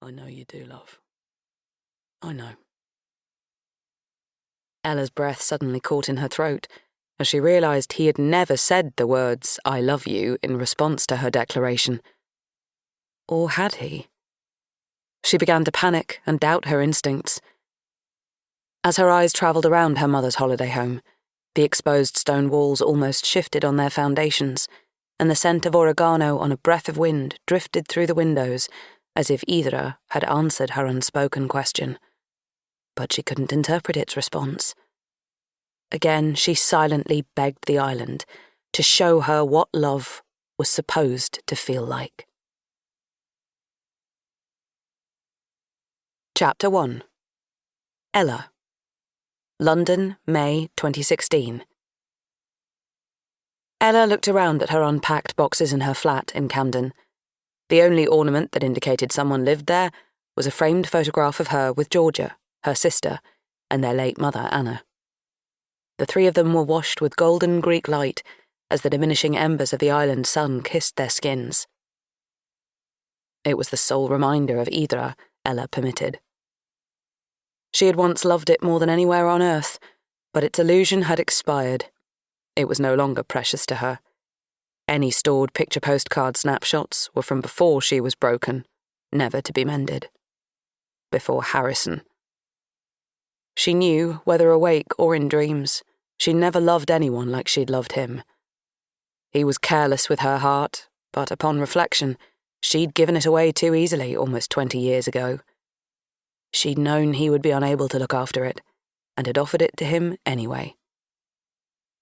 I know you do, love. I know. Ella's breath suddenly caught in her throat as she realised he had never said the words, I love you, in response to her declaration. Or had he? She began to panic and doubt her instincts. As her eyes travelled around her mother's holiday home, the exposed stone walls almost shifted on their foundations, and the scent of oregano on a breath of wind drifted through the windows as if Hydra had answered her unspoken question. But she couldn't interpret its response. Again, she silently begged the island to show her what love was supposed to feel like. Chapter 1. Ella. London, May 2016. Ella looked around at her unpacked boxes in her flat in Camden. The only ornament that indicated someone lived there was a framed photograph of her with Georgia, her sister, and their late mother, Anna. The three of them were washed with golden Greek light as the diminishing embers of the island sun kissed their skins. It was the sole reminder of Hydra Ella permitted. She had once loved it more than anywhere on earth, but its illusion had expired. It was no longer precious to her. Any stored picture postcard snapshots were from before she was broken, never to be mended. Before Harrison. She knew, whether awake or in dreams, she never loved anyone like she'd loved him. He was careless with her heart, but upon reflection, she'd given it away too easily almost 20 years ago. She'd known he would be unable to look after it, and had offered it to him anyway.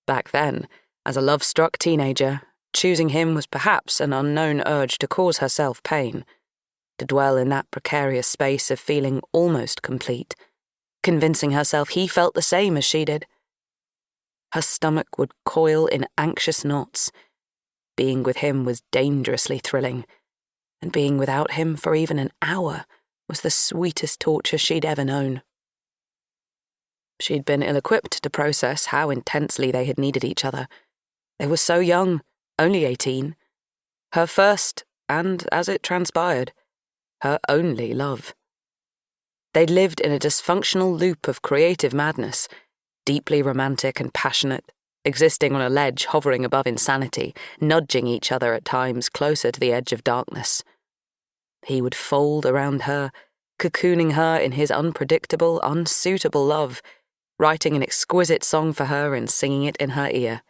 Back then, as a love-struck teenager, choosing him was perhaps an unknown urge to cause herself pain, to dwell in that precarious space of feeling almost complete, convincing herself he felt the same as she did. Her stomach would coil in anxious knots. Being with him was dangerously thrilling, and being without him for even an hour was the sweetest torture she'd ever known. She'd been ill-equipped to process how intensely they had needed each other. They were so young, only 18. Her first, and, as it transpired, her only love. They'd lived in a dysfunctional loop of creative madness, deeply romantic and passionate, existing on a ledge hovering above insanity, nudging each other at times closer to the edge of darkness. He would fold around her, cocooning her in his unpredictable, unsuitable love, writing an exquisite song for her and singing it in her ear.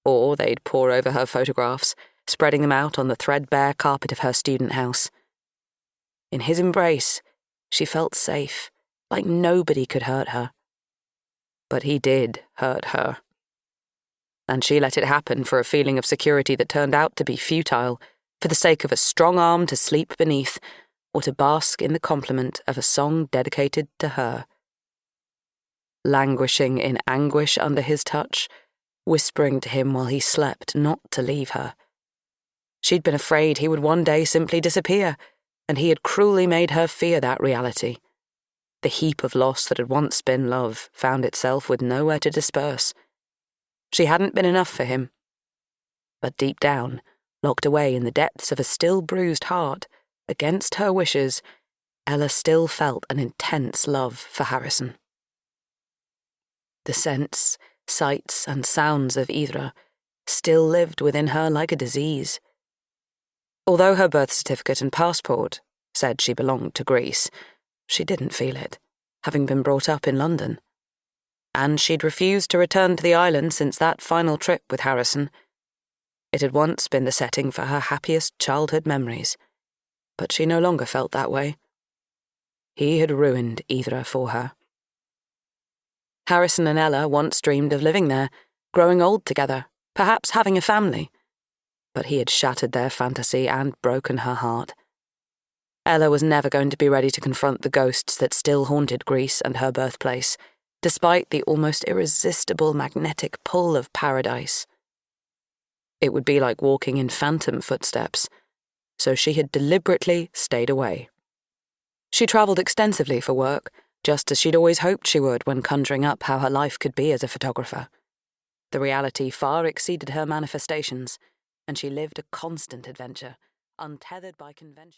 Or they'd pore over her photographs, spreading them out on the threadbare carpet of her student house. In his embrace, she felt safe, like nobody could hurt her. But he did hurt her. And she let it happen for a feeling of security that turned out to be futile, for the sake of a strong arm to sleep beneath, or to bask in the compliment of a song dedicated to her. Languishing in anguish under his touch, whispering to him while he slept not to leave her. She'd been afraid he would one day simply disappear, and he had cruelly made her fear that reality. The heap of loss that had once been love found itself with nowhere to disperse. She hadn't been enough for him. But deep down, locked away in the depths of a still bruised heart, against her wishes, Ella still felt an intense love for Harrison. The scents, sights, and sounds of Hydra still lived within her like a disease. Although her birth certificate and passport said she belonged to Greece, she didn't feel it, having been brought up in London. And she'd refused to return to the island since that final trip with Harrison. It had once been the setting for her happiest childhood memories, but she no longer felt that way. He had ruined Hydra for her. Harrison and Ella once dreamed of living there, growing old together, perhaps having a family. But he had shattered their fantasy and broken her heart. Ella was never going to be ready to confront the ghosts that still haunted Greece and her birthplace, despite the almost irresistible magnetic pull of paradise. It would be like walking in phantom footsteps, so she had deliberately stayed away. She travelled extensively for work, just as she'd always hoped she would when conjuring up how her life could be as a photographer. The reality far exceeded her manifestations, and she lived a constant adventure, untethered by convention.